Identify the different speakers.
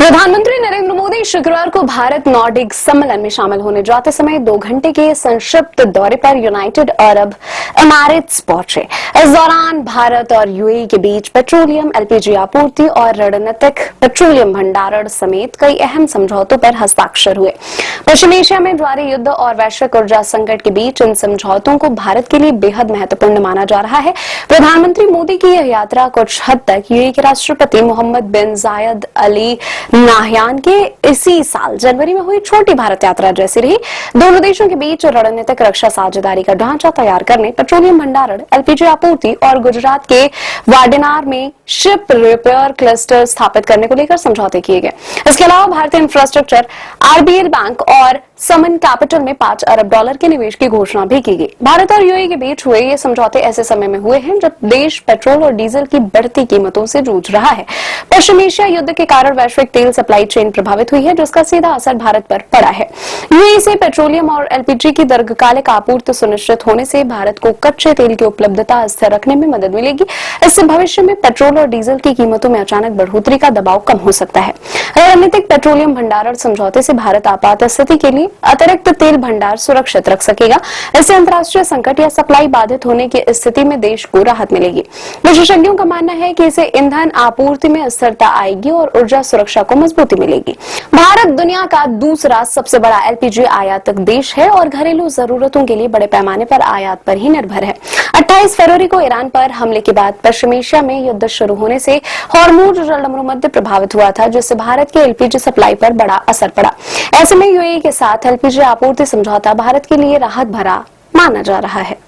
Speaker 1: प्रधानमंत्री नरेंद्र मोदी शुक्रवार को भारत नॉर्डिक सम्मेलन में शामिल होने जाते समय 2 घंटे के संक्षिप्त दौरे पर यूनाइटेड अरब अमीरात पहुंचे। इस दौरान भारत और यूएई के बीच पेट्रोलियम, एलपीजी आपूर्ति और रणनीतिक पेट्रोलियम भंडारण समेत कई अहम समझौतों पर हस्ताक्षर हुए। पश्चिम एशिया में जारी युद्ध और वैश्विक ऊर्जा संकट के बीच इन समझौतों को भारत के लिए बेहद महत्वपूर्ण माना जा रहा है। प्रधानमंत्री मोदी की यह यात्रा कुछ हद तक यूएई के राष्ट्रपति मोहम्मद बिन जायद अली नाहयान के इसी साल जनवरी में हुई छोटी भारत यात्रा जैसी रही। दोनों देशों के बीच रणनीतिक रक्षा साझेदारी का ढांचा तैयार करने, पेट्रोलियम भंडारण, एलपीजी आपूर्ति और गुजरात के वाडेनार में शिप रिपेयर क्लस्टर स्थापित करने को लेकर समझौते किए गए। इसके अलावा भारतीय इंफ्रास्ट्रक्चर, आरबीएल बैंक और समन कैपिटल में $5 अरब के निवेश की घोषणा भी की गई। भारत और यूएई के बीच हुए ये समझौते ऐसे समय में हुए हैं जब देश पेट्रोल और डीजल की बढ़ती कीमतों से जूझ रहा है। पश्चिम एशिया युद्ध के कारण वैश्विक तेल सप्लाई चेन प्रभावित हुई है, जिसका सीधा असर भारत पर पड़ा है। यूएई से पेट्रोलियम और एलपीजी की दीर्घकालिक आपूर्ति सुनिश्चित होने से भारत को कच्चे तेल की उपलब्धता स्थिर रखने में मदद मिलेगी। इससे भविष्य में पेट्रोल और डीजल की कीमतों में अचानक बढ़ोतरी का दबाव कम हो सकता है। रणनीतिक पेट्रोलियम भंडारण समझौते से भारत आपात स्थिति के लिए अतिरिक्त तेल भंडार सुरक्षित रख सकेगा। इससे अंतर्राष्ट्रीय संकट या सप्लाई बाधित होने की स्थिति में देश को राहत मिलेगी। विशेषज्ञों का मानना है कि इससे ईंधन आपूर्ति में स्थिरता आएगी और ऊर्जा सुरक्षा को मजबूती मिलेगी। भारत दुनिया का दूसरा सबसे बड़ा एलपीजी आयातक देश है और घरेलू जरूरतों के लिए बड़े पैमाने पर आयात पर ही निर्भर है। 28 फरवरी को ईरान पर हमले के बाद पश्चिम एशिया में युद्ध शुरू होने से हॉर्मुज जलसंधि प्रभावित हुआ था, जिससे भारत के एलपीजी सप्लाई पर बड़ा असर पड़ा। ऐसे में यूएई के साथ एलपीजी आपूर्ति समझौता भारत के लिए राहत भरा माना जा रहा है।